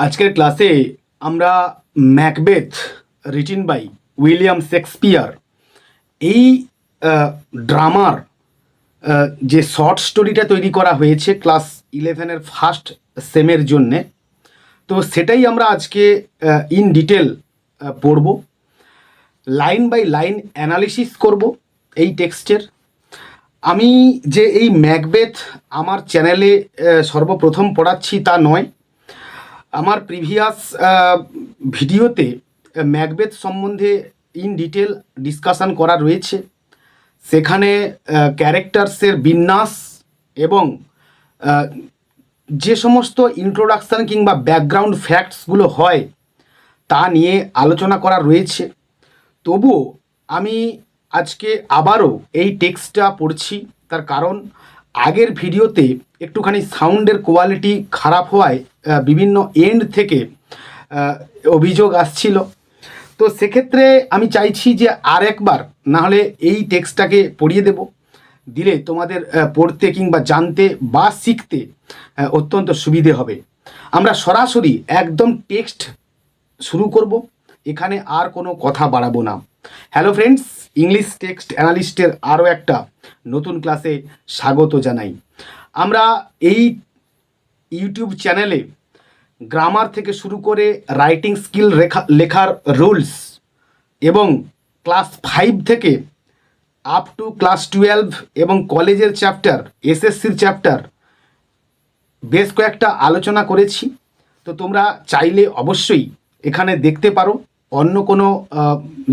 আজকের ক্লাসে আমরা Macbeth written by William Shakespeare এই ড্রামার যে শর্ট স্টোরিটা তৈরি করা হয়েছে ক্লাস 11-এর ফার্স্ট সেমের জন্যে, তো সেটাই আমরা আজকে ইন ডিটেল পড়ব, লাইন বাই লাইন অ্যানালিসিস করব এই টেক্সটের। আমি যে এই ম্যাকবেথ আমার চ্যানেলে সর্বপ্রথম পড়াচ্ছি তা নয়, আমার প্রিভিয়াস ভিডিওতে ম্যাকবেথ সম্বন্ধে ইন ডিটেল ডিসকাশন করা রয়েছে। সেখানে ক্যারেক্টার্সের বিন্যাস এবং যে সমস্ত ইন্ট্রোডাকশান কিংবা ব্যাকগ্রাউন্ড ফ্যাক্টসগুলো হয় তা নিয়ে আলোচনা করা রয়েছে। তবুও আমি আজকে আবারও এই টেক্সটটা পড়ছি, তার কারণ আগের ভিডিওতে একটুখানি সাউন্ডের কোয়ালিটি খারাপ হওয়ায় বিভিন্ন এন্ড থেকে অভিযোগ আসছিল। তো সেক্ষেত্রে আমি চাইছি যে আর একবার নাহলে এই টেক্সটটাকে পড়িয়ে দেব, দিলে তোমাদের পড়তে কিংবা জানতে বা শিখতে অত্যন্ত সুবিধে হবে। আমরা সরাসরি একদম টেক্সট শুরু করব, এখানে আর কোনো কথা বাড়াবো না। হ্যালো ফ্রেন্ডস, ইংলিশ টেক্সট অ্যানালিস্টের আরও একটা নতুন ক্লাসে স্বাগত জানাই। আমরা এই ইউটিউব চ্যানেলে গ্রামার থেকে শুরু করে রাইটিং স্কিল লেখার রুলস এবং ক্লাস 5 থেকে আপ টু ক্লাস 12 এবং কলেজের চ্যাপ্টার, এসএসসির চ্যাপ্টার বেশ কয়েকটা আলোচনা করেছি। তো তোমরা চাইলে অবশ্যই এখানে দেখতে পারো, অন্য কোনো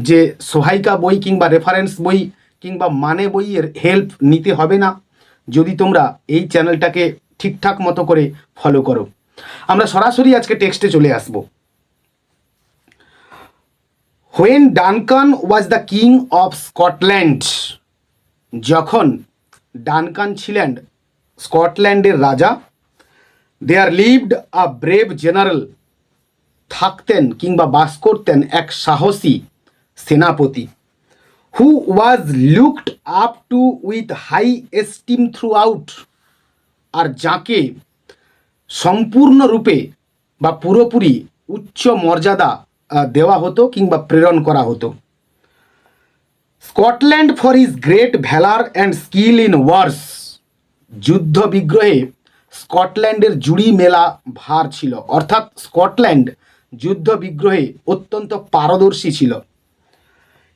যে সহায়িকা বই কিংবা রেফারেন্স বই কিংবা মানে বইয়ের হেল্প নিতে হবে না যদি তোমরা এই চ্যানেলটাকে ঠিকঠাক মতো করে ফলো করো। আমরা সরাসরি আজকে টেক্সটে চলে আসব। When Duncan was the king of Scotland, যখন ডানকান ছিলেন স্কটল্যান্ডের রাজা, there lived a brave general, থাকতেন কিংবা বাস করতেন এক সাহসী সেনাপতি, who was looked up to with high esteem throughout, আর যাকে সম্পূর্ণরূপে বা পুরোপুরি উচ্চ মর্যাদা দেওয়া হতো কিংবা প্রেরণ করা হতো। Scotland for his great valour and skill in wars, যুদ্ধ বিগ্রহে স্কটল্যান্ডের জুড়ি মেলা ভার ছিল, অর্থাৎ স্কটল্যান্ড যুদ্ধ বিগ্রহে অত্যন্ত পারদর্শী ছিল।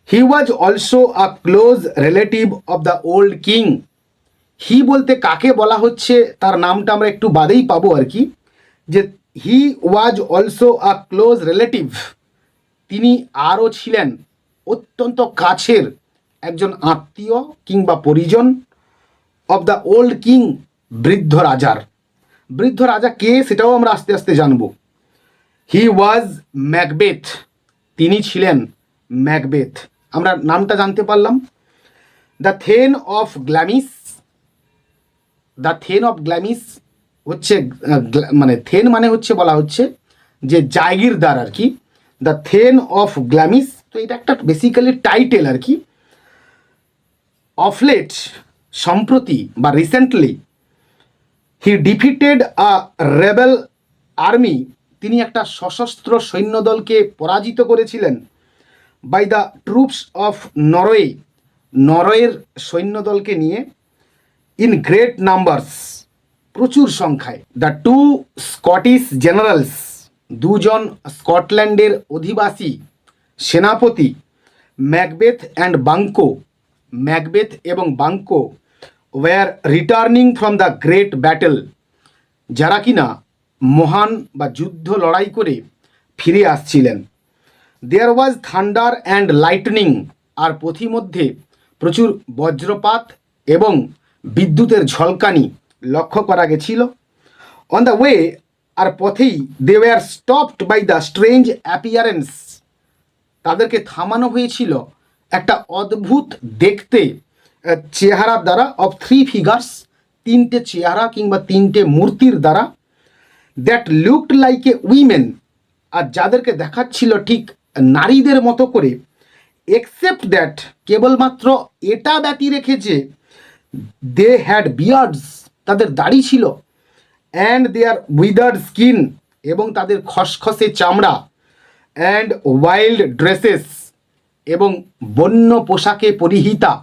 He was also a close relative of the old king, he বলতে কাকে বলা হচ্ছে তার নামটা আমরা একটু বাদেই পাবো আর কি, যে he was also a close relative, তিনি আরও ছিলেন অত্যন্ত কাছের একজন আত্মীয় কিংবা পরিজন, অফ দ্য ওল্ড কিং, বৃদ্ধ রাজার। বৃদ্ধ রাজা কে সেটাও আমরা আস্তে আস্তে জানব। হি ওয়াজ ম্যাকবেথ, তিনি ছিলেন ম্যাকবেথ, আমরা নামটা জানতে পারলাম। The thane of Glamis, the thane of Glamis হচ্ছে মানে থেন মানে হচ্ছে বলা হচ্ছে যে জায়গিরদার আর কি, দ্য থেন অফ গ্ল্যামিস, তো এটা একটা বেসিক্যালি টাইটেল আর কি। অফলেট, সম্প্রতি বা recently, he defeated a rebel army, তিনি একটা সশস্ত্র সৈন্যদলকে পরাজিত করেছিলেন। By the troops of Norway, নরওয়ের সৈন্যদলকে নিয়ে। ইন গ্রেট নাম্বারস, প্রচুর সংখ্যায়। দ্য টু স্কটিশ জেনারেলস, দুজন স্কটল্যান্ডের অধিবাসী সেনাপতি, ম্যাকবেথ অ্যান্ড বাঙ্কো, ম্যাকবেথ এবং Banquo, war returning from the great battle, যারা কিনা মহান বা যুদ্ধ লড়াই করে ফিরে আসছিলেন। দেয়ার ওয়াজ থান্ডার অ্যান্ড লাইটনিং, আর পথিমধ্যে প্রচুর বজ্রপাত এবং বিদ্যুতের ঝলকানি লক্ষ্য করা গেছিল। অন দ্য ওয়ে, আর পথেই, they were stopped by the strange appearance, তাদেরকে থামানো হয়েছিল একটা অদ্ভুত দেখতে চেহারার দ্বারা, অফ 3 ফিগার্স, 3টে চেহারা কিংবা 3টে মূর্তির দ্বারা, that looked like a women, আর যাদেরকে দেখাচ্ছিল ঠিক নারীদের মতো করে। এক্সেপ্ট দ্যাট, কেবলমাত্র এটা ব্যতি রেখে যে, দে হ্যাড বিয়ার্ডস, তাদের দাড়ি ছিল, অ্যান্ড দেয়ার উইদার্ড স্কিন, এবং তাদের খসখসে চামড়া অ্যান্ড ওয়াইল্ড ড্রেসেস এবং বন্য পোশাকে পরিহিতা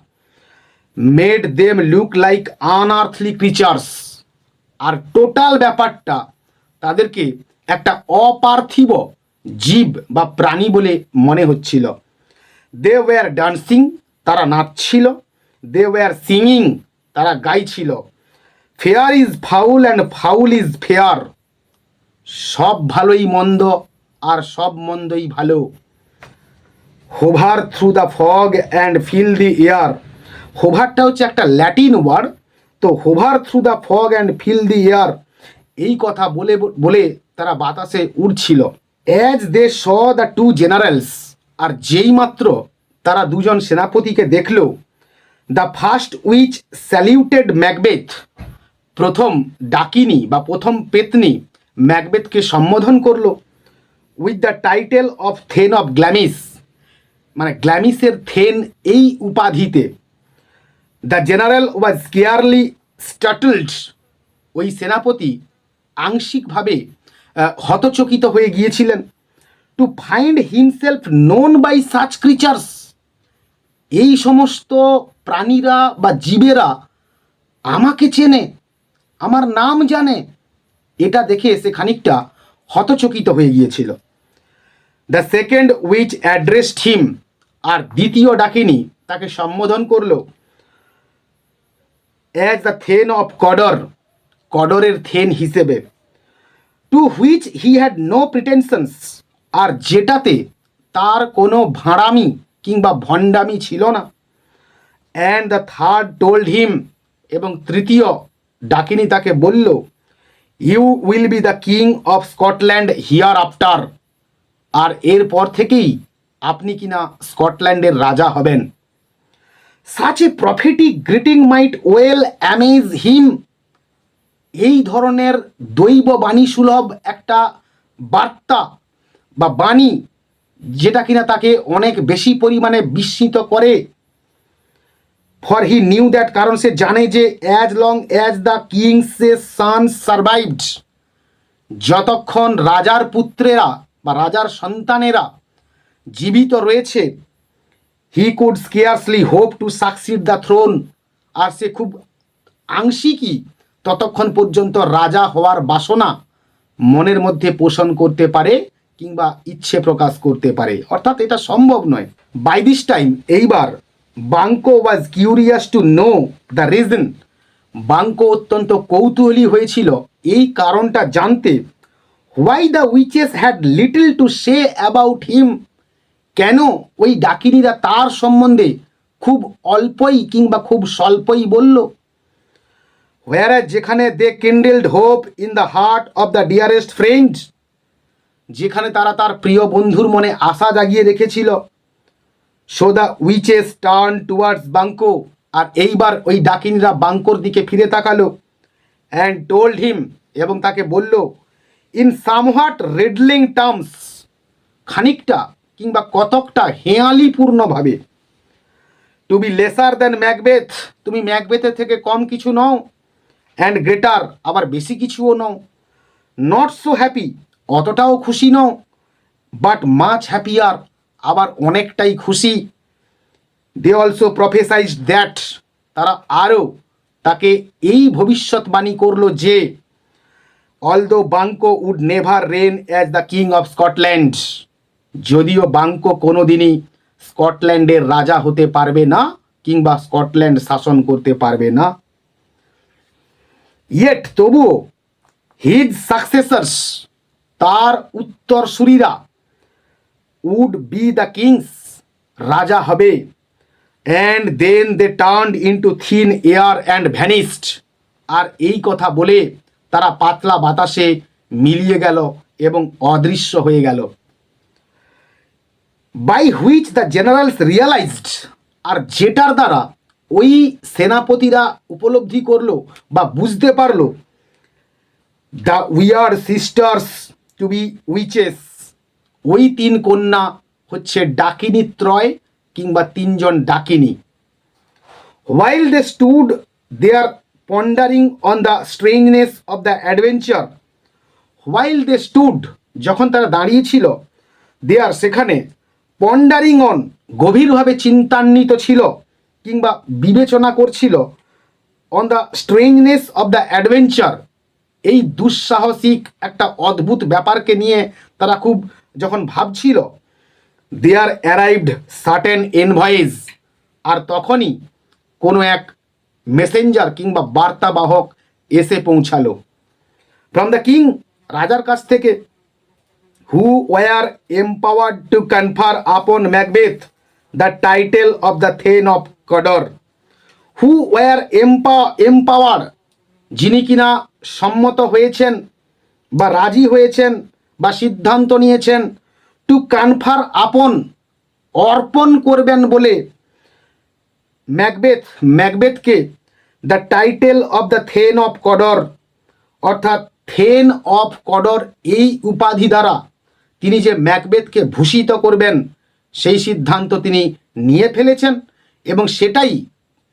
made them look like unearthly creatures. আর টোটাল ব্যাপারটা তাদেরকে একটা অপার্থিব জীব বা প্রাণী বলে মনে হচ্ছিল। দে ওয়ার ডান্সিং, তারা নাচছিল। দে ওয়ার সিঙ্গিং, তারা গাইছিল। Fair is foul and foul is fair, সব ভালোই মন্দ আর সব মন্দই ভালো। Hover through the fog and fill the air, হোভারটা হচ্ছে একটা ল্যাটিন ওয়ার্ড, তো hover through the fog and fill the air, এই কথা বলে বলে তারা বাতাসে উড়ছিল। As they saw the two generals, আর যেই মাত্র তারা দুজন সেনাপতিকে দেখল, the first witch saluted Macbeth, প্রথম ডাকিনী বা প্রথম পেতনি ম্যাকবেথকে সম্বোধন করলো with the title of thane of Glamis, মানে গ্ল্যামিসের থেন এই উপাধিতে। দ্য জেনারেল ওয়াজ স্কেয়ারলি স্টাটলড, ওই সেনাপতি আংশিকভাবে হতচকিত হয়ে গিয়েছিলেন। To find himself known by such creatures, এই সমস্ত প্রাণীরা বা জীবেরা আমাকে চেনে, আমার নাম জানে, এটা দেখে সে খানিকটা হতচকিত হয়ে গিয়েছিল। The second witch addressed him, আর দ্বিতীয় ডাকিনী তাকে সম্বোধন করলো as the thane of Cawdor, কডরের থেন হিসেবে। To which he had no pretensions, আর যেটাতে তার কোনো ভাঁড়ামি কিংবা ভণ্ডামি ছিল না। And the third told him, এবং তৃতীয় ডাকিনী তাকে বলল, you will be the king of Scotland hereafter, আর এরপর থেকেই আপনি কিনা স্কটল্যান্ডের রাজা হবেন। Such a prophetic greeting mite well amaze হিম, এই ধরনের দৈব বাণী সুলভ একটা বার্তা বা বাণী যেটা কিনা তাকে অনেক বেশি পরিমাণে বিস্মিত করে। ফর হি নিউ দ্যাট, কারণ সে জানে যে as long as the king's son survived, যতক্ষণ রাজার পুত্রেরা বা রাজার সন্তানেরা জীবিত রয়েছে, he could scarcely hope to succeed the throne, আর সে খুব আংশিকই ততক্ষণ পর্যন্ত রাজা হওয়ার বাসনা মনের মধ্যে পোষণ করতে পারে কিংবা ইচ্ছে প্রকাশ করতে পারে, অর্থাৎ এটা সম্ভব নয়। বাই দিস টাইম, এইবার Banquo was curious to know the reason, Banquo অত্যন্ত কৌতূহলী হয়েছিল এই কারণটা জানতে। Why the witches had little to say about him, কেন ওই ডাকিনীরা তার সম্বন্ধে খুব অল্পই কিংবা খুব স্বল্পই বলল। হোয়ার, যেখানে they kindled hope in the heart of the dearest friend, যেখানে তারা তার প্রিয় বন্ধুর মনে আশা জাগিয়ে রেখেছিল। So the witches turn towards Banquo, আর এইবার ওই ডাকিনীরা বাঙ্কোর দিকে ফিরে তাকালো। অ্যান্ড টোল্ড হিম, এবং তাকে বলল ইন সামহাট রেডলিং টার্মস, খানিকটা কিংবা কতকটা হেঁয়ালিপূর্ণভাবে, to be lesser than Macbeth, তুমি ম্যাকবেথের থেকে কম কিছু নও। অ্যান্ড গ্রেটার, আবার বেশি কিছুও নও। নট সো হ্যাপি, অতটাও খুশি নও। বাট মাচ হ্যাপিয়ার, আবার অনেকটাই খুশি। দে অলসো প্রফেসাইজড দ্যাট, তারা আরও তাকে এই ভবিষ্যৎবাণী করলো যে although Banquo would never reign as the king of Scotland, যদিও বাঙ্কো কোনো দিনই স্কটল্যান্ডের রাজা হতে পারবে না কিংবা স্কটল্যান্ড শাসন করতে পারবে না। ইয়েট, তবুও হিজ সাকসেসার্স, তার উত্তরসূরিরা, উড বি দ্য কিংস, রাজা হবে। And then they turned into thin air and vanished, আর এই কথা বলে তারা পাতলা বাতাসে মিলিয়ে গেল এবং অদৃশ্য হয়ে গেল। By which the generals realised, আর যেটার দ্বারা ওই সেনাপতিরা উপলব্ধি করলো বা বুঝতে পারলো, the weird sisters to be witches, ওই তিন কন্যা হচ্ছে ডাকিনী ত্রয় কিংবা তিনজন ডাকিনী। While they stood there pondering on the strangeness of the adventure, while they stood, যখন তারা দাঁড়িয়েছিল, দেয়ার সেখানে, পন্ডারিং অন, গভীরভাবে চিন্তান্বিত ছিল কিংবা বিবেচনা করছিল, on the strangeness of the adventure, এই দুঃসাহসিক একটা অদ্ভুত ব্যাপারকে নিয়ে তারা খুব যখন ভাবছিল, দেয়ার অ্যারাইভড সার্টেন এনভয়েস, আর তখনই কোনো এক মেসেঞ্জার কিংবা বার্তাবাহক এসে পৌঁছালো, ফ্রম দ্য কিং, রাজার কাছ থেকে, who were empowered to confer upon Macbeth the title of the thane of Cawdor. Who were empowered, যিনি কিনা সম্মত হয়েছেন বা রাজি হয়েছেন বা সিদ্ধান্ত নিয়েছেন, টু কনফার আপন, অর্পণ করবেন বলে, ম্যাকবেথকে the title of the thane of Cawdor, অর্থাৎ থেন অফ কডর, এই উপাধি দ্বারা তিনি যে ম্যাকবেথকে ভূষিত করবেন সেই সিদ্ধান্ত তিনি নিয়ে ফেলেছেন, এবং সেটাই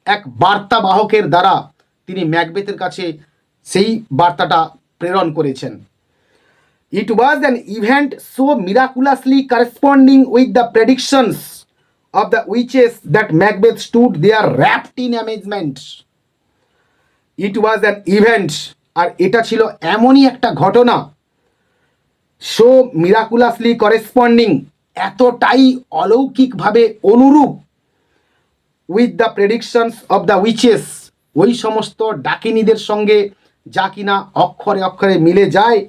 এক বার্তাবাহকের দ্বারা তিনি ম্যাকবেথের কাছে সেই বার্তাটা প্রেরণ করেছেন। It was an event so miraculously corresponding with the predictions of the witches that Macbeth stood there rapt in amazement. It was an event, আর এটা ছিল এমনই একটা ঘটনা, সো মিরাকুলাসলি করেসপন্ডিং, এতটাই অলৌকিকভাবে অনুরূপ, with the predictions of the witches, ওই সমস্ত ডাকিনীদের সঙ্গে যা কিনা অক্ষরে অক্ষরে মিলে যায়,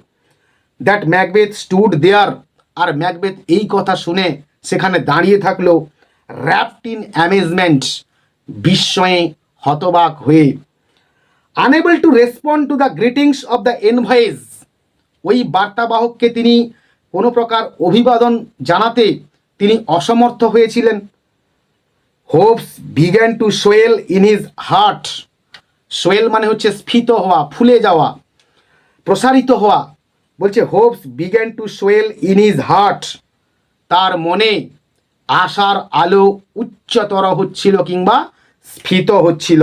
দ্যাট ম্যাকবেথ স্টুড দেয়ার, আর ম্যাকবেথ এই কথা শুনে সেখানে দাঁড়িয়ে থাকলো, র্যাপ্ট ইন অ্যামেজমেন্ট, বিস্ময়ে হতবাক হয়ে, unable to respond to the greetings of the envoys, ওই বার্তাবাহককে তিনি কোনো প্রকার অভিবাদন জানাতে তিনি অসমর্থ হয়েছিলেন। Hopes began to swell in his heart, swell মানে হচ্ছে স্ফীত হওয়া, ফুলে যাওয়া, প্রসারিত হওয়া, বলছে hopes began to swell in his heart, তার মনে আশার আলো উচ্চতর হচ্ছিল কিংবা স্ফীত হচ্ছিল।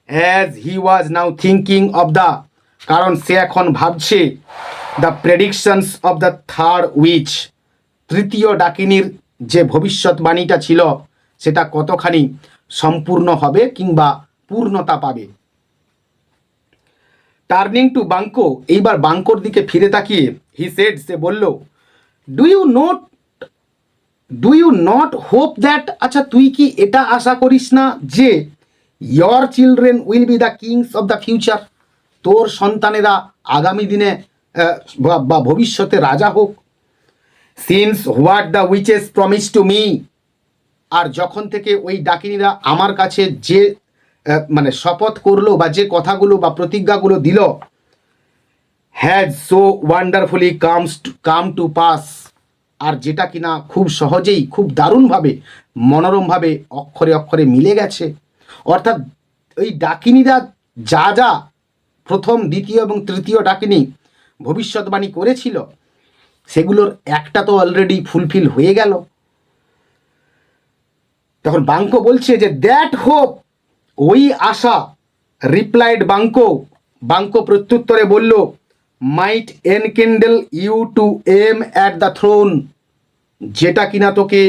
As he was now thinking of the, কারণ সে এখন ভাবছে, the predictions of the third witch, তৃতীয় ডাকিনীর যে ভবিষ্যৎবাণীটা ছিল সেটা কতখানি সম্পূর্ণ হবে কিংবা পূর্ণতা পাবে। টার্নিং টু বাঙ্কো, এইবার বাঙ্কোর দিকে ফিরে তাকিয়ে, হি সেড, সে বলল, do you not hope that, আচ্ছা তুই কি এটা আশা করিস না যে your children will be the kings of the future, তোর সন্তানেরা আগামী দিনে বা ভবিষ্যতে রাজা হোক। Since what the witches promise to me, আর যখন থেকে ওই ডাকিনীরা আমার কাছে যে মানে শপথ করলো বা যে কথাগুলো বা প্রতিজ্ঞাগুলো দিল, has so wonderfully come to pass, আর যেটা কিনা খুব সহজেই, খুব দারুণভাবে, মনোরমভাবে অক্ষরে অক্ষরে মিলে গেছে। অর্থাৎ ওই ডাকিনীরা যা যা প্রথম, দ্বিতীয় এবং তৃতীয় ডাকিনী ভবিষ্যৎবাণী করেছিল, সেগুলোর একটা তো অলরেডি ফুলফিল হয়ে গেল। তখন বাঙ্কো বলছে যে দ্যাট হোপ, ওই আশা, রিপ্লাইড বাঙ্কো প্রত্যুত্তরে বলল, might enkindle you to aim at the throne, যেটা কিনা তোকে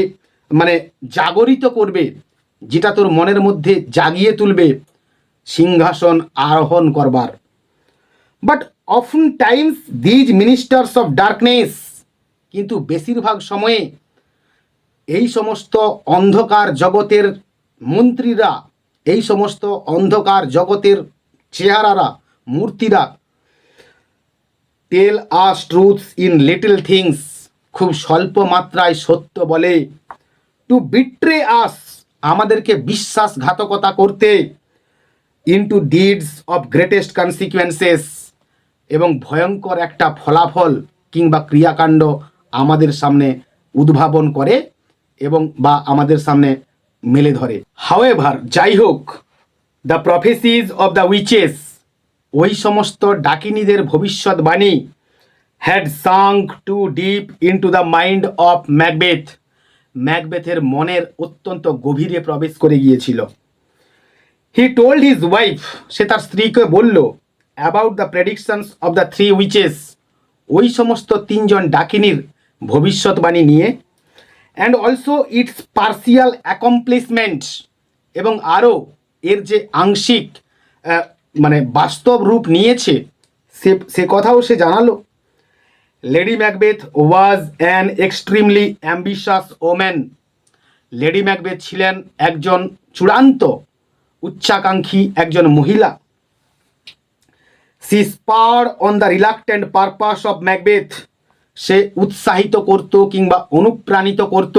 মানে জাগরিত করবে, যেটা তোর মনের মধ্যে জাগিয়ে তুলবে সিংহাসন আরোহণ করবার। But অফন Times these ministers of darkness, কিন্তু বেশিরভাগ সময়ে এই সমস্ত অন্ধকার জগতের মন্ত্রীরা, এই সমস্ত অন্ধকার জগতের চেহারারা, মূর্তিরা, টেল আস ট্রুথস ইন লিটল থিংস, খুব স্বল্প মাত্রায় সত্য বলে, টু বিট্রে আস, আমাদেরকে বিশ্বাসঘাতকতা করতে, into deeds of greatest consequences, এবং ভয়ঙ্কর একটা ফলাফল কিংবা ক্রিয়াকাণ্ড আমাদের সামনে উদ্ভাবন করে এবং বা আমাদের সামনে মেলে ধরে। হাওয়েভার, যাই হোক, the prophecies of the witches, ওই সমস্ত ডাকিনীদের ভবিষ্যৎবাণী, had sunk too deep into the mind of ম্যাকবেথের মনের অত্যন্ত গভীরে প্রবেশ করে গিয়েছিল। হি টোল্ড হিজ ওয়াইফ, সে তার স্ত্রীকে বলল, about the predictions of the three witches, ওই সমস্ত তিনজন ডাকিনীর ভবিষ্যৎবাণী নিয়ে, and also its partial accomplishment, এবং আরও এর যে আংশিক মানে বাস্তব রূপ নিয়েছে সে কথাও সে জানালো। Lady Macbeth was an extremely ambitious woman. Lady Macbeth ছিলেন একজন চূড়ান্ত উচ্চাকাঙ্ক্ষী একজন মহিলা। She spurred on the reluctant purpose of Macbeth. সে উৎসাহিত করত কিংবা অনুপ্রাণিত করত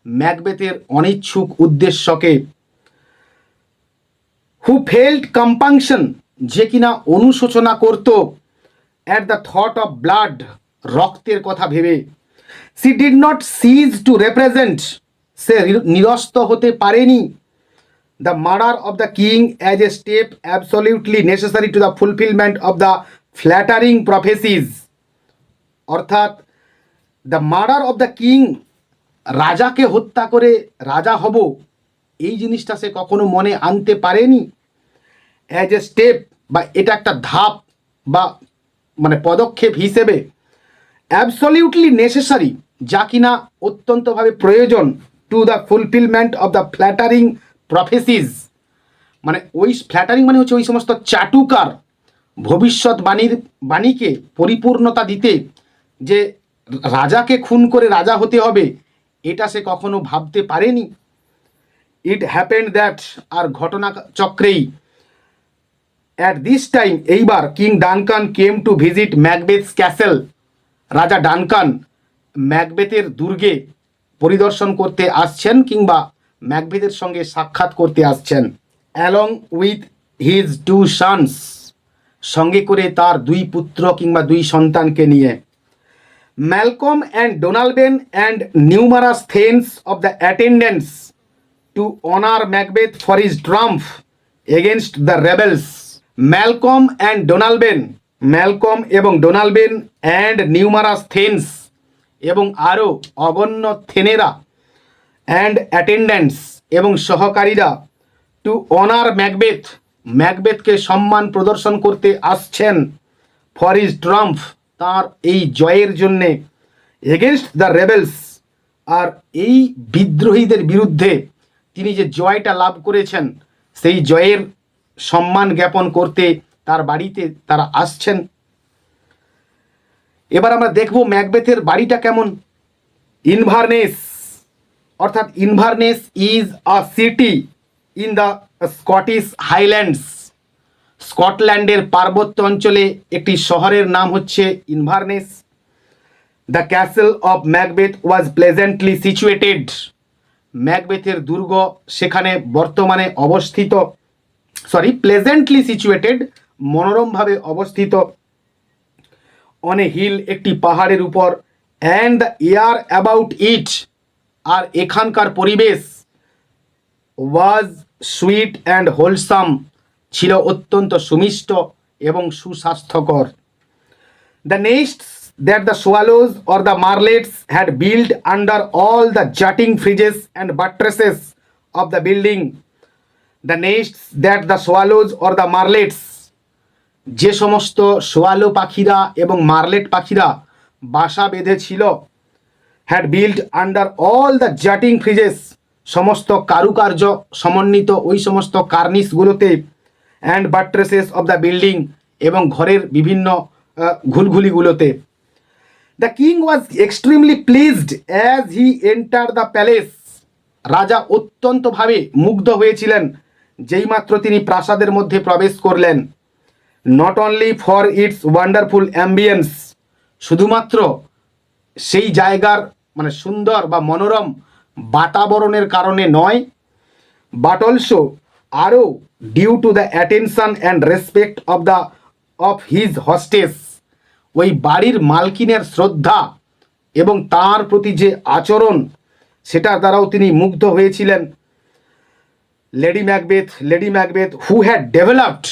ম্যাকবেথের অনিচ্ছুক উদ্দেশ্যকে। হু ফেল্ট কম্পাংশন, যে কিনা অনুশোচনা করত at the thought of blood, রক্তের কথা ভেবে। She did not cease to represent, সে নিরস্ত হতে পারেনি the murder of the king as a step absolutely necessary to the fulfillment of the flattering prophecies, অর্থাৎ the murder of the king, রাজাকে হত্যা করে রাজা হব, এই জিনিসটা সে কখনো মনে আনতে পারেনি। অ্যাজ এ স্টেপ, বা এটা একটা ধাপ বা মানে পদক্ষেপ হিসেবে, অ্যাবসলিউটলি নেসেসারি, যা কিনা অত্যন্তভাবে প্রয়োজন, to the fulfilment of the flattering prophecies, মানে ওই ফ্ল্যাটারিং মানে হচ্ছে ওই সমস্ত চাটুকার বাণীকে পরিপূর্ণতা দিতে, যে রাজাকে খুন করে রাজা হতে হবে, এটা সে কখনো ভাবতে পারেনি। ইট হ্যাপেন্ড দ্যাট, আর ঘটনা চক্রেই, অ্যাট দিস টাইম, এইবার king Duncan came to visit ম্যাকবেথস castle. রাজা ডানকান ম্যাকবেথের দুর্গে পরিদর্শন করতে আসছেন কিংবা ম্যাকবেথের সঙ্গে সাক্ষাৎ করতে আসছেন। Along with his two sons, সঙ্গে করে তার দুই পুত্র কিংবা দুই সন্তানকে নিয়ে। Malcolm and Donalbain and numerous thanes of the attendants to honour Macbeth for his triumph against the rebels. Malcolm and Donalbain, Malcolm এবং ডোনালবেন, অ্যান্ড নিউমারাস থেন্স, এবং আরও অগণ্য থেনেরা, অ্যান্ড অ্যাটেন্ডেন্টস, এবং সহকারীরা, টু অনার ম্যাকবেথ, ম্যাকবেথকে সম্মান প্রদর্শন করতে আসছেন, ফর হিজ ট্রাম্ফ, তাঁর এই জয়ের জন্যে, এগেনস্ট দ্য রেবেলস, আর এই বিদ্রোহীদের বিরুদ্ধে তিনি যে জয়টা লাভ করেছেন সেই জয়ের সম্মান জ্ঞাপন করতে তার বাড়িতে তারা আসছেন। এবার আমরা দেখব ম্যাকবেথের বাড়িটা কেমন। ইনভারনেস, অর্থাৎ Inverness is a city in the Scottish Highlands. স্কটল্যান্ডের পার্বত্য অঞ্চলে একটি শহরের নাম হচ্ছে Inverness. The castle of Macbeth was pleasantly situated. ম্যাকবেথের দুর্গ সেখানে বর্তমানে অবস্থিত, প্লেজেন্টলি সিচুয়েটেড, মনোরমভাবে অবস্থিত। অন এ হিল, একটি পাহাড়ের উপর। And the air about it, আর এখানকার পরিবেশ, ওয়াজ সুইট অ্যান্ড হোলসাম, ছিল অত্যন্ত সুমিষ্ট এবং সুস্বাস্থ্যকর। The nests that the swallows or the martlets had build under all the jutting friezes and buttresses of the building. The nests that the swallows or the martlets, যে সমস্ত swallow পাখিরা এবং martlet পাখিরা বাসা বেঁধেছিল, had build under all the jutting friezes, সমস্ত কারুকার্য সমন্বিত ওই সমস্ত কার্নিসগুলোতে, and buttresses of the building, এবং ঘরের বিভিন্ন ঘুলঘুলিগুলোতে। The king was extremely pleased as he enter the palace. রাজা অত্যন্তভাবে মুগ্ধ হয়েছিলেন যেইমাত্র তিনি প্রাসাদের মধ্যে প্রবেশ করলেন। Not only for its wonderful ambience, শুধুমাত্র সেই জায়গার মানে সুন্দর বা মনোরম বাতাবরণের কারণে নয়, বাট অলসো, আরও, due to the attention and respect of his hostess, ওই বাড়ির মালকিনের শ্রদ্ধা এবং তার প্রতি যে আচরণ, সেটার দ্বারাও তিনি মুগ্ধ হয়েছিলেন। Lady Macbeth who had developed,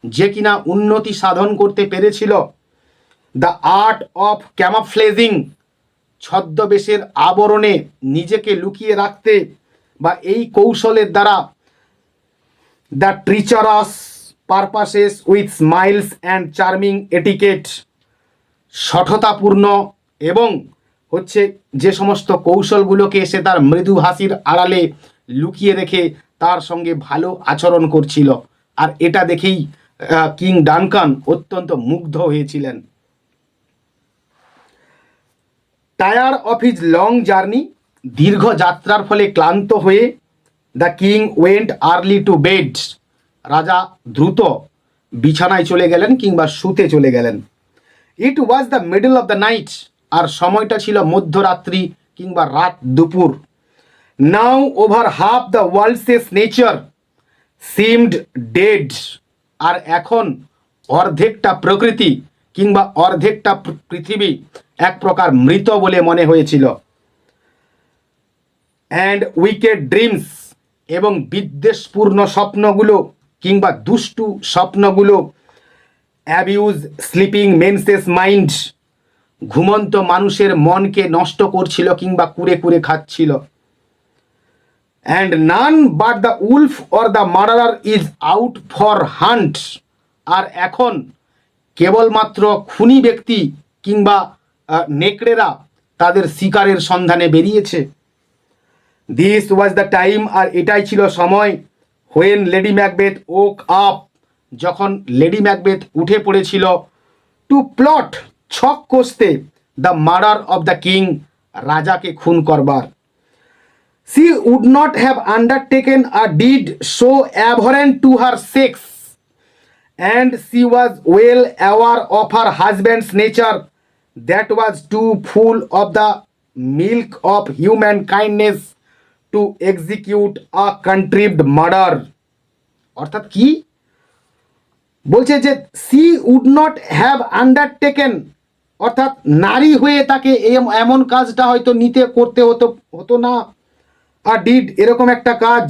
যে কিনা উন্নতি সাধন করতে পেরেছিল, দ্য আর্ট অফ ক্যামাফ্লেজিং, ছদ্মবেশের আবরণে নিজেকে লুকিয়ে রাখতে, বা এই কৌশলের দ্বারা, the treacherous purposes with smiles and charming etiquette, সঠতাপূর্ণ এবং হচ্ছে যে সমস্ত কৌশলগুলোকে সে তার মৃদু হাসির আড়ালে লুকিয়ে রেখে তার সঙ্গে ভালো আচরণ করছিল। আর এটা দেখেই কিং ডানকান অত্যন্ত মুগ্ধ হয়েছিলেন। Tire of his long journey, দীর্ঘ যাত্রার ফলে ক্লান্ত হয়ে the king went early to bed, রাজা দ্রুত বিছানায় চলে গেলেন কিংবা শুতে চলে গেলেন। It was the middle of the night, আর সময়টা ছিল মধ্যরাত্রি কিংবা রাত দুপুর। Now over half the world's nature seemed dead, আর এখন অর্ধেকটা প্রকৃতি কিংবা অর্ধেকটা পৃথিবী এক প্রকার মৃত বলে মনে হয়েছিল। অ্যান্ড উইকেড ড্রিমস, এবং বিদ্বেষপূর্ণ স্বপ্নগুলো কিংবা দুষ্টু স্বপ্নগুলো অ্যাবিউজ স্লিপিং মেনসেস মাইন্ড, ঘুমন্ত মানুষের মনকে নষ্ট করছিল কিংবা কুরে কুরে খাচ্ছিল। And none but the wolf or the murderer is out for hunt, আর এখন কেবলমাত্র খুনি ব্যক্তি কিংবা নেকড়েরা তাদের শিকারের সন্ধানে বেরিয়েছে। দিস ওয়াজ দ্য টাইম, আর এটাই ছিল সময়, when lady Macbeth woke up, যখন লেডি ম্যাকবেথ উঠে পড়েছিল, টু প্লট, ছক কষতে, the murder of the king, রাজাকে খুন করবার। She would not have undertaken a deed so abhorrent to her sex, and she was well aware of her husband's nature that was too full of the milk of human kindness to execute a contrived murder. অর্থাৎ কি বলছে যে she would not have undertaken, অর্থাৎ নারী হয়ে তাকে এমন কাজটা হয়তো করতে হতো না। আর ডিড, এরকম একটা কাজ,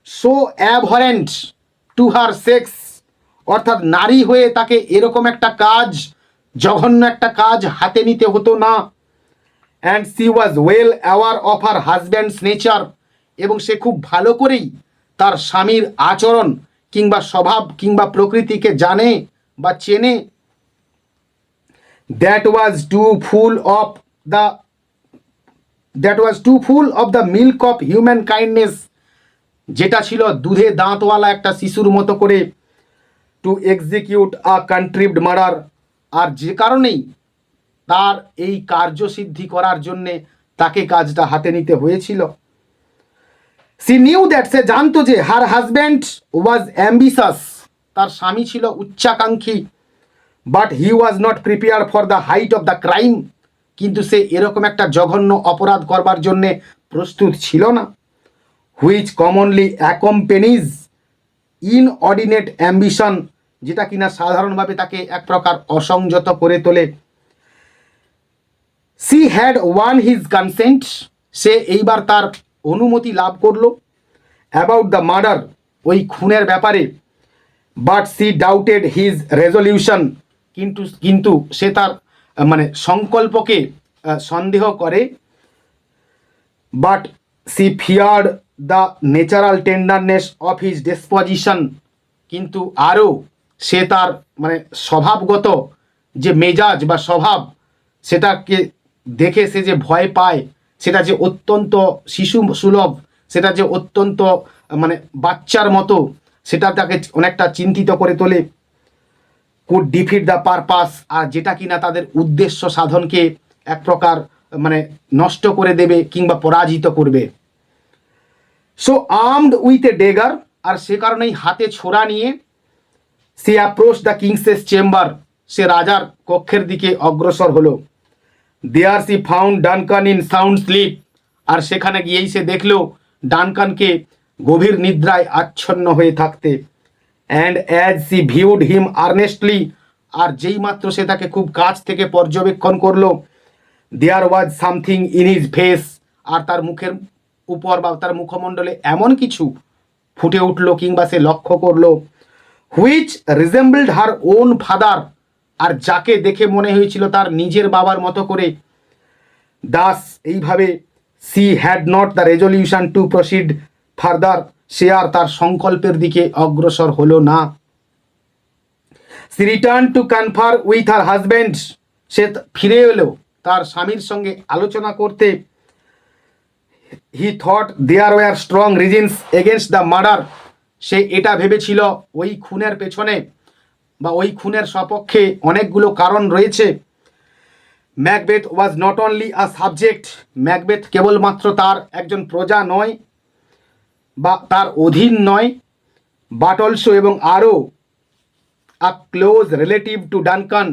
সো অ্যাবহরেন্ট টু হার সেক্স, অর্থাৎ নারী হয়ে তাকে এরকম একটা কাজ, জঘন্য একটা কাজ হাতে নিতে হতো না। And C was well aware of her husbands nature, এবং সে খুব ভালো করেই তার স্বামীর আচরণ কিংবা স্বভাব কিংবা প্রকৃতিকে জানে বা চেনে। That was too full of the milk of human kindness, যেটা ছিল দুধে দাঁতওয়ালা একটা শিশুর মতো করে, to execute a contrived murder, আর যে কারণেই তার এই কার্যসিদ্ধি করার জন্যে তাকে কাজটা হাতে নিতে হয়েছিল। সি নিউ দ্যাট, সে জানতো যে হার হাজব্যান্ড ওয়াজ অ্যাম্বিশাস, তার স্বামী ছিল উচ্চাকাঙ্ক্ষী, but he was not prepare for the height of the crime, কিন্তু সে এরকম একটা জঘন্য অপরাধ করবার জন্যে প্রস্তুত ছিল না। Which commonly accompanies inordinate ambition, যেটা কিনা সাধারণভাবে তাকে এক প্রকার অসংযত করে তোলে। She had won his consent, সে এইবার তার অনুমতি লাভ করলো, অ্যাবাউট দ্য মার্ডার, ওই খুনের ব্যাপারে। But she doubted his resolution, কিন্তু সে তার মানে সংকল্পকে সন্দেহ করে। But she feared the natural tenderness of his disposition, কিন্তু আরও সে তার মানে স্বভাবগত যে মেজাজ বা স্বভাব, সেটাকে দেখে সে যে ভয় পায়, সেটা যে অত্যন্ত শিশু সুলভ, সেটা যে অত্যন্ত মানে বাচ্চার মতো, সেটা তাকে অনেকটা চিন্তিত করে তোলে। কুড ডিফিট দ্য পারপাস, আর যেটা কিনা তাদের উদ্দেশ্য সাধনকে এক প্রকার মানে নষ্ট করে দেবে কিংবা পরাজিত করবে। So armed with a dagger, আর সে কারণেই হাতে ছোরা নিয়ে সে অ্যাপ্রোচ দ্য কিংসেস চেম্বার, সে রাজার কক্ষের দিকে অগ্রসর হলো। There she found Duncan in sound sleep, আর সেখানে গিয়েই সে দেখলো ডানকানকে গভীর নিদ্রায় আচ্ছন্ন হয়ে থাকতে। And as she viewed him earnestly, আর যেই মাত্র সে তাকে খুব কাছ থেকে পর্যবেক্ষণ করলো, there was something in his face, আর তার মুখের উপর বা তার মুখমণ্ডলে এমন কিছু ফুটে উঠলো কিংবা সে লক্ষ্য করলো, হুইচ রিজেম্বলড হার ওন ফাদার, আর যাকে দেখে মনে হয়েছিল তার নিজের বাবার মতো করে। দাস, এইভাবে she had not the resolution to proceed further, সে আর তার সংকল্পের দিকে অগ্রসর হলো না। She return to confer with her husband, সে ফিরে এলো তার স্বামীর সঙ্গে আলোচনা করতে। He thought there were strong reasons against the murder. সে এটা ভেবেছিল ওই খুনের পেছনে বা ওই খুনের সপক্ষে অনেকগুলো কারণ রয়েছে। Macbeth was not only a subject, Macbeth কেবলমাত্র তার একজন প্রজা নয় বা তার অধীন নয়, বাট অলসো এবং আরও আ ক্লোজ রিলেটিভ টু ডানকান,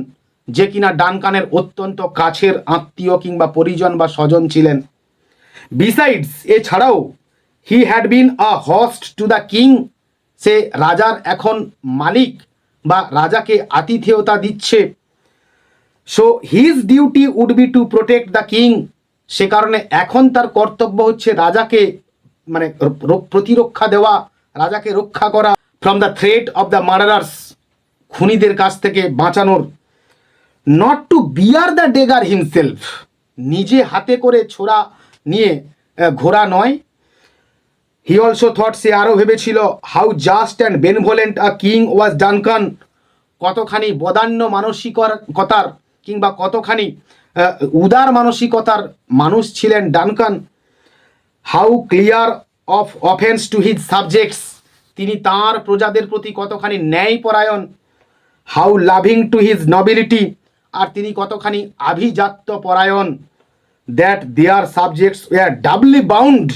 যে কিনা ডানকানের অত্যন্ত কাছের আত্মীয় কিংবা পরিজন বা স্বজন ছিলেন। বিসাইডস, এছাড়াও he had been a host to the king, সে রাজার এখন মালিক বা রাজাকে আতিথেয়তা দিচ্ছে। So his duty would be to protect the king, সে কারণে এখন তার কর্তব্য হচ্ছে রাজাকে মানে প্রতিরক্ষা দেওয়া, রাজাকে রক্ষা করা from the threat of the murderers, খুনিদের কাছ থেকে বাঁচানোর। Not to bear the dagger himself, নিজে হাতে করে ছোড়া নিয়ে ঘোড়া নয়। হি অলসো থট, সে আরও ভেবেছিল how just and benevolent a king was Duncan, কতখানি বদান্য মানসিকতার কিংবা কতখানি উদার মানসিকতার মানুষ ছিলেন ডানকান। How clear of offence to his subjects, তিনি তাঁর প্রজাদের প্রতি কতখানি ন্যায়পরায়ণ। How loving to his nobility, আর তিনি কতখানি আভিজাত্য পরায়ণ। That their subjects were doubly bound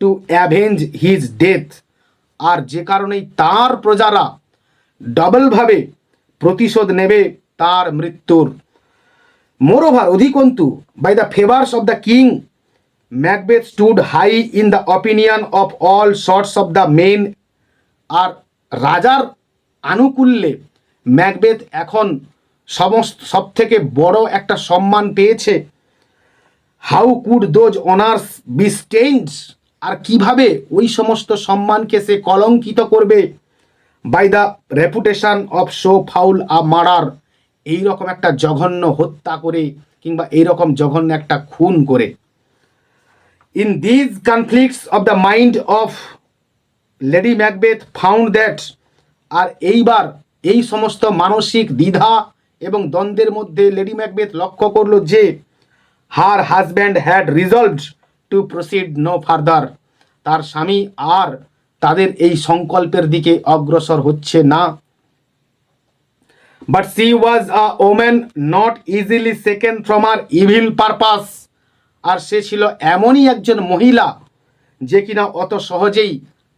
to avenge his death, আর যে কারণেই তাঁর প্রজারা ডবলভাবে প্রতিশোধ নেবে তার মৃত্যুর। মোরওভার, অধিকন্তু, by the favours of the king, Macbeth stood high in the opinion of all sorts of the men, আর রাজার আনুকূল্যে ম্যাকবেথ এখন সব থেকে বড় একটা সম্মান পেয়েছে। How could those honours be stained, আর কিভাবে ওই সমস্ত সম্মানকে সে কলঙ্কিত করবে by the reputation of so foul a murder, এইরকম একটা জঘন্য হত্যা করে কিংবা এইরকম জঘন্য একটা খুন করে। In these conflicts of the mind of Lady Macbeth found that, আর এইবার এই সমস্ত মানসিক দ্বিধা এবং দ্বন্দ্বের মধ্যে লেডি ম্যাকবেথ লক্ষ্য করলো যে her husband had resolved to proceed no further, তার স্বামী আর তাদের এই সংকল্পের দিকে অগ্রসর হচ্ছে না। But she was a woman not easily second from her evil purpose, আর সে ছিল এমনই একজন মহিলা যে কিনা অত সহজেই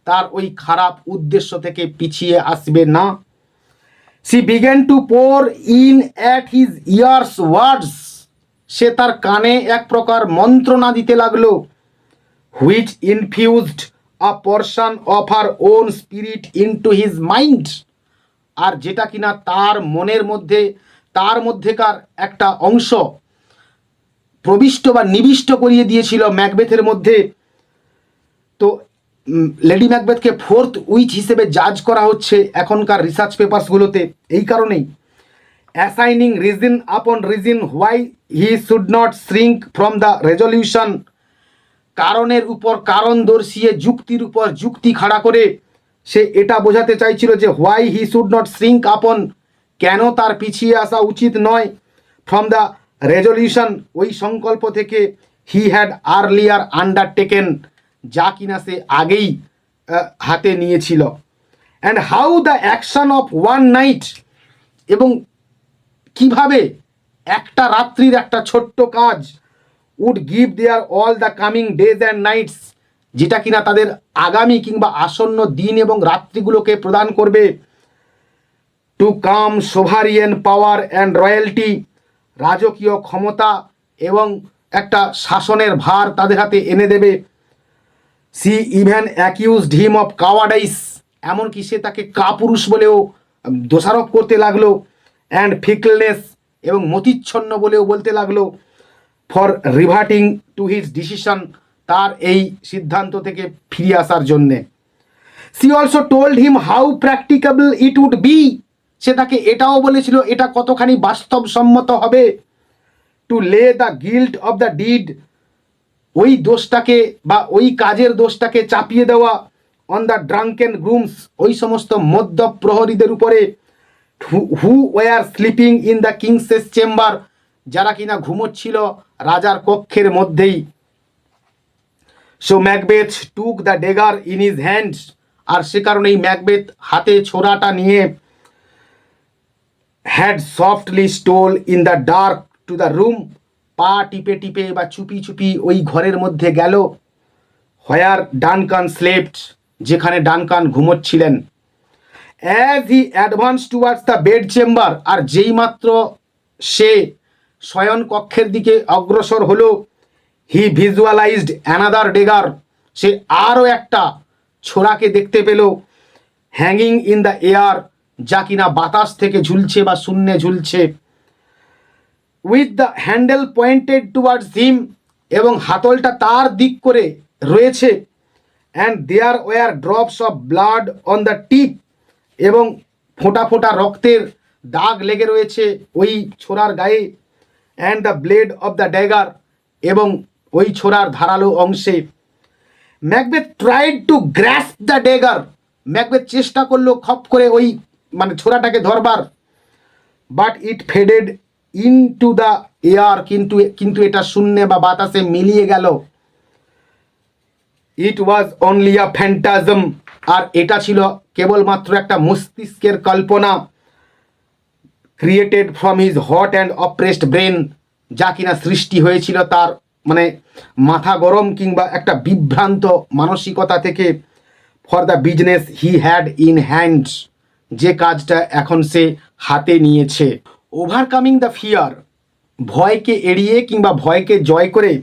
তার ওই খারাপ উদ্দেশ্য থেকে পিছিয়ে আসবে না। She began to pour in at his ears words, সে তার কানে এক প্রকার মন্ত্রণা দিতে লাগলো। Which infused a portion of her own spirit into his mind, আর যেটা কিনা তার মনের মধ্যে তার মধ্যেকার একটা অংশ প্রবিষ্ট বা নিবিষ্ট করিয়ে দিয়েছিল ম্যাকবেথের মধ্যে। তো লেডি ম্যাকবেথকে ফোর্থ উইচ হিসেবে জাজ করা হচ্ছে এখনকার রিসার্চ পেপারসগুলোতে এই কারণেই। অ্যাসাইনিং রিজন আপন reason why he should not shrink from the resolution, কারণের উপর কারণ দর্শিয়ে যুক্তির উপর যুক্তি খাড়া করে সে এটা বোঝাতে চাইছিল যে why he should not shrink আপন, কেন তার পিছিয়ে আসা উচিত নয়, ফ্রম দ্য রেজলিউশন, ওই সংকল্প থেকে, হি হ্যাড আর্লিয়ার আন্ডারটেকেন, যা কিনা সে আগেই হাতে নিয়েছিল। And how the action of one night, এবং কিভাবে একটা রাত্রির একটা ছোট্ট কাজ would give their all the coming days and nights, যেটা কিনা তাদের আগামী কিংবা আসন্ন দিন এবং রাত্রিগুলোকে প্রদান করবে। To come sovereign power and royalty, রাজকীয় ক্ষমতা এবং একটা শাসনের ভার তাদের হাতে এনে দেবে। She even accused him of cowardice, এমনকি সে তাকে কাপুরুষ বলেও দোষারোপ করতে লাগলো। অ্যান্ড ফিকলনেস, এবং মতিচ্ছন্ন বলেও বলতে লাগলো। For reverting to his decision, তার এই সিদ্ধান্ত থেকে ফিরে আসার জন্যে। She also told him how practicable it would be, সে তাকে এটাও বলেছিল এটা কতখানি বাস্তবসম্মত হবে। To lay the guilt of the deed, ওই দোষটাকে বা ওই কাজের দোষটাকে চাপিয়ে দেওয়া অন দ্য ড্রাঙ্কেন গ্রুমস, ওই সমস্ত মদ্যপ প্রহরীদের উপরে। Who were sleeping in the king's chamber, যারা কিনা ঘুমোচ্ছিল রাজার কক্ষের মধ্যেই। So Macbeth took the dagger in his hands, আর সে কারণেই ম্যাকবেথ হাতে ছোরাটা নিয়ে had softly stole in the dark to the room, পা টিপে টিপে বা চুপি চুপি ওই ঘরের মধ্যে গেল, হোয়ার ডানকান স্লেপ্ট, যেখানে ডানকান ঘুমোচ্ছিলেন। As he advance towards the bed chamber, আর যেই মাত্র সে শয়ন কক্ষের দিকে অগ্রসর হলো, হি ভিজুয়ালাইজড অ্যানাদার ডেগার, সে আরও একটা ছোড়াকে দেখতে পেল, হ্যাঙ্গিং ইন দ্য এয়ার, যা কিনা বাতাস থেকে ঝুলছে বা শূন্যে ঝুলছে, with the handle pointed towards him, এবং হাতলটা তার দিক করে রয়েছে, and there were drops of blood on the tip, এবং ফোঁটা ফোঁটা রক্তের দাগ লেগে রয়েছে ওই ছোড়ার গায়ে, and the blade of the dagger, এবং ওই ছোড়ার ধারালো অংশে। Macbeth tried to গ্র্যাস্প the dagger, Macbeth চেষ্টা করলো খপ করে ওই ছোড়াটাকে ধরবার, but it faded in to the air, কিন্তু এটা শূন্যে বা বাতাসে মিলিয়ে গেল। ইট ওয়াজ অনলি আ ফ্যান্টাজম, আর এটা ছিল কেবলমাত্র একটা মস্তিষ্কের কল্পনা, created from his hot and oppressed brain, যা কিনা সৃষ্টি হয়েছিল তার মাথা গরম কিংবা একটা বিভ্রান্ত মানসিকতা থেকে, for the business he had in hands, যে কাজটা এখন সে হাতে নিয়েছে। ওভারকামিং দ্য ফিয়ার, ভয়কে এড়িয়ে কিংবা ভয়কে জয় করে,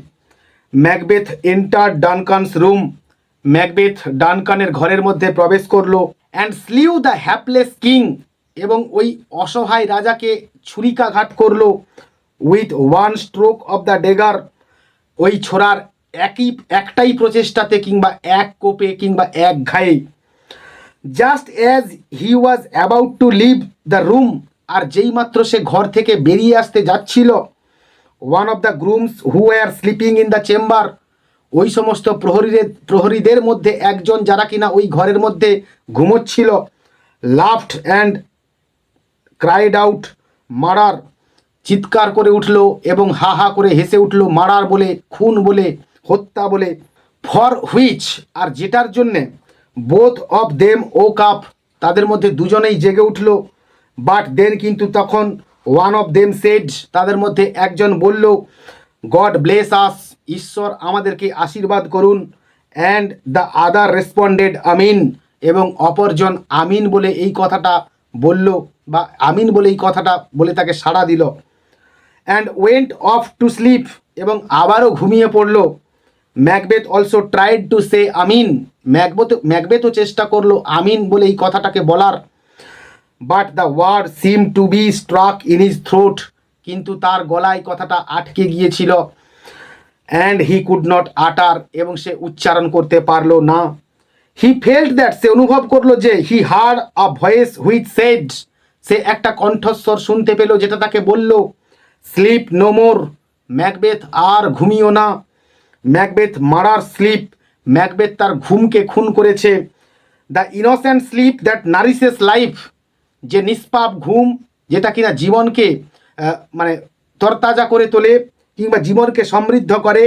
Macbeth enter Duncan's room, Macbeth ডানকানের ঘরের মধ্যে প্রবেশ করলো, and slew the hapless king, এবং ওই অসহায় রাজাকে ছুরিকাঘাত করলো, with one stroke of the dagger, ওই ছোড়ার একটাই প্রচেষ্টাতে কিংবা এক কোপে কিংবা এক ঘায়ে। Just as he was about to leave the room, আর যেই মাত্র সে ঘর থেকে বেরিয়ে আসতে যাচ্ছিল, one of the grooms who were sleeping in the chamber, ওই সমস্ত প্রহরীদের মধ্যে একজন যারা কিনা ওই ঘরের মধ্যে ঘুমোচ্ছিল, laughed and cried out murder, চিৎকার করে উঠল এবং হা হা করে হেসে উঠল, মার্ডার বলে, খুন বলে, হত্যা বলে। ফর হুইচ, আর যেটার জন্যে both of them woke up, তাদের মধ্যে দুজনেই জেগে উঠল, বাট দেন, কিন্তু তখন ওয়ান অফ দেম সেড, তাদের মধ্যে একজন বলল, গড ব্লেস আস, ঈশ্বর আমাদেরকে আশীর্বাদ করুন, অ্যান্ড দ্য আদার রেসপন্ডেড আমিন, এবং অপরজন আমিন বলে এই কথাটা বলল বা আমিন বলে এই কথাটা বলে তাকে সাড়া দিল। And went off to sleep, এবং আবারও ঘুমিয়ে পড়ল। Macbeth also tried to say amen, ম্যাকবেথও চেষ্টা করলো আমিন বলে এই কথাটাকে বলার, but the word seem to be struck in his throat, কিন্তু তার গলায় কথাটা আটকে গিয়েছিল, অ্যান্ড হি কুড নট আটার, এবং সে উচ্চারণ করতে পারলো না। হি ফেল্ট দ্যাট, সে অনুভব করলো যে, he heard a voice which said, সে একটা কণ্ঠস্বর শুনতে পেল যেটা তাকে বলল, স্লিপ নো মোর, ম্যাকবেথ আর ঘুমিও না। ম্যাকবেথ মার্ডার স্লিপ, ম্যাকবেথ তার ঘুমকে খুন করেছে। The innocent sleep that nourishes life, যে নিষ্পাপ ঘুম যেটা কিনা জীবনকে তরতাজা করে তোলে কিংবা জীবনকে সমৃদ্ধ করে।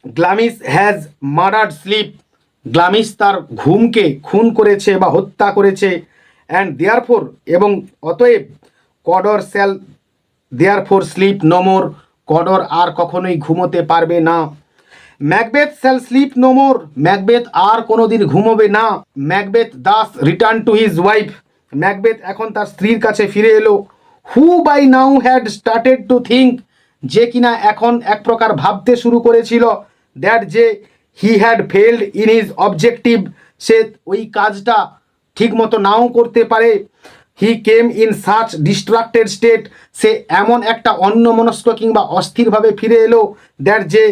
গ্লামিস হ্যাজ মার্ডার্ড স্লিপ, গ্লামিস তার ঘুমকে খুন করেছে বা হত্যা করেছে। অ্যান্ড দেয়ারফোর, এবং অতএব, Cawdor shall therefore sleep no more, Cawdor আর কখনোই ঘুমোতে পারবে না। Macbeth shall sleep no more, Macbeth আর কোনোদিন ঘুমোবে না। Macbeth thus return to his wife, Macbeth এখন তার স্ত্রীর কাছে ফিরে এলো। Who by now had started to think, যে কিনা এখন এক প্রকার ভাবতে শুরু করেছিল, দ্যাট যে he had failed in his objective, সে ওই কাজটা ঠিকমতো নাও করতে পারে। He came in such distracted state, সে এমন একটা অন্যমনস্ক কিংবা অস্থিরভাবে ফিরে এলো, দ্যাট যে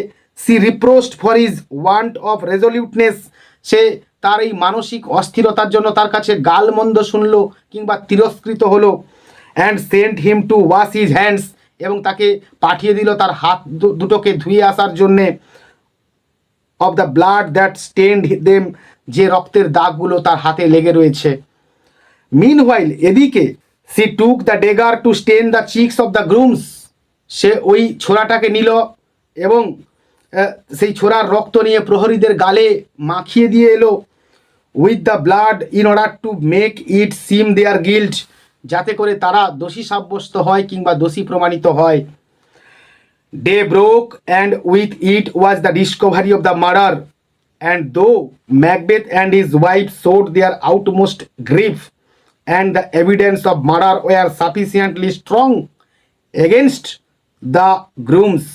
she reproached for his want of resoluteness, সে তার এই মানসিক অস্থিরতার জন্য তার কাছে গালমন্দ শুনলো কিংবা তিরস্কৃত হলো। And sent him to wash his hands, এবং তাকে পাঠিয়ে দিল তার হাত দুটোকে ধুয়ে আসার জন্যে। Of the blood that stained them, যে রক্তের দাগগুলো তার হাতে লেগে রয়েছে। মিনহোয়াইল, এদিকে she took the dagger to stain the cheeks of the grooms, সে ওই ছোড়াটাকে নিল এবং সেই ছোড়ার রক্ত নিয়ে প্রহরীদের গালে মাখিয়ে দিয়ে এলো। With the blood in order to make it seem their guilt, যাতে করে তারা দোষী সাব্যস্ত হয় কিংবা দোষী প্রমাণিত হয়। Day broke and with it was the discovery of the murder, and though Macbeth and his wife showed their outmost grief and the evidence of murder were sufficiently strong against the grooms.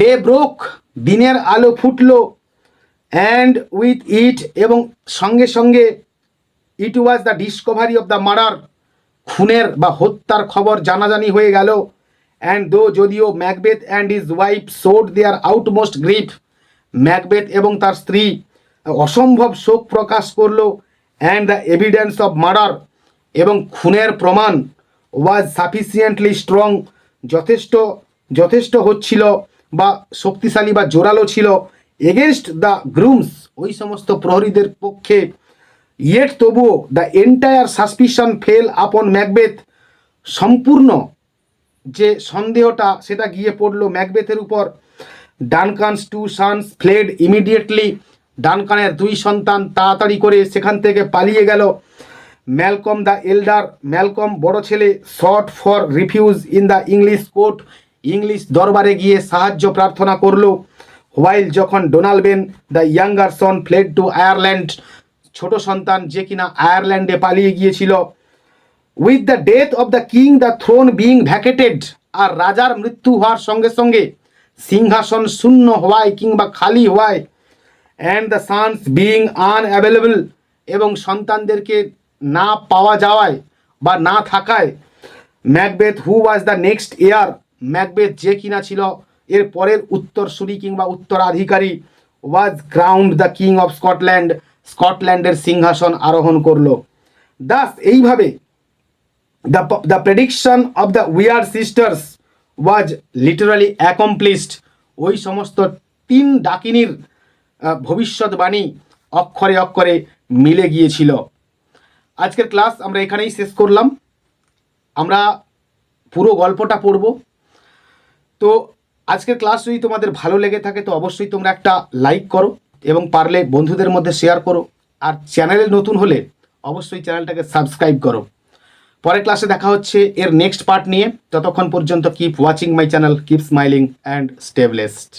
Day broke, দিনের আলো ফুটলো, and with it এবং সঙ্গে সঙ্গে it was the discovery of the murder, খুনের বা হত্যার খবর জানাজানি হয়ে গেল। and though যদিও Macbeth and his wife showed their utmost grief, Macbeth এবং তার স্ত্রী অসম্ভব শোক প্রকাশ করলো। and the evidence of murder এবং খুনের প্রমাণ was sufficiently strong, যথেষ্ট হচ্ছিল বা শক্তিশালী বা জোরালো ছিল against the grooms, ওই সমস্ত প্রহরীদের পক্ষে। yet তবুও the entire suspicion fell upon Macbeth, সম্পূর্ণ যে সন্দেহটা সেটা গিয়ে পড়লো ম্যাকবেথের উপর। Duncan's two sons fled immediately, ডানকানের দুই সন্তান তাড়াতাড়ি করে সেখান থেকে পালিয়ে গেল। ম্যালকম দ্য এল্ডার, ম্যালকম বড় ছেলে, sought for refuge in the English court, English দরবারে গিয়ে সাহায্য প্রার্থনা করলো। হোয়াইল যখন Donalbain the younger son fled to Ireland, ছোট সন্তান যে কিনা আয়ারল্যান্ডে পালিয়ে গিয়েছিল। With the death of the king the throne being vacated, আর রাজার মৃত্যু হওয়ার সঙ্গে সঙ্গে সিংহাসন শূন্য হওয়ায় কিংবা খালি হওয়ায়। And the sons being unavailable, এবং সন্তানদেরকে না পাওয়া যাওয়ায় বা না থাকায়। Macbeth who was the next heir, Macbeth যে কিনা ছিল এর পরের উত্তরসূরি কিংবা উত্তরাধিকারী, was crowned the king of Scotland, স্কটল্যান্ডের সিংহাসন আরোহণ করলো। দাস এইভাবে the prediction of the weird sisters was literally accomplished, ওই সমস্ত তিন ডাকিনীর ভবিষ্যৎবাণী অক্ষরে অক্ষরে মিলে গিয়েছিল। আজকের ক্লাস আমরা এখানেই শেষ করলাম। আমরা পুরো গল্পটা পড়ব। তো আজকের ক্লাস যদি তোমাদের ভালো লেগে থাকে তো অবশ্যই তোমরা একটা লাইক করো এবং পারলে বন্ধুদের মধ্যে শেয়ার করো। আর চ্যানেলে নতুন হলে অবশ্যই চ্যানেলটাকে সাবস্ক্রাইব করো। পরের ক্লাসে দেখা হচ্ছে এর নেক্সট পার্ট নিয়ে। ততক্ষণ পর্যন্ত keep watching my channel, keep smiling and stay blessed.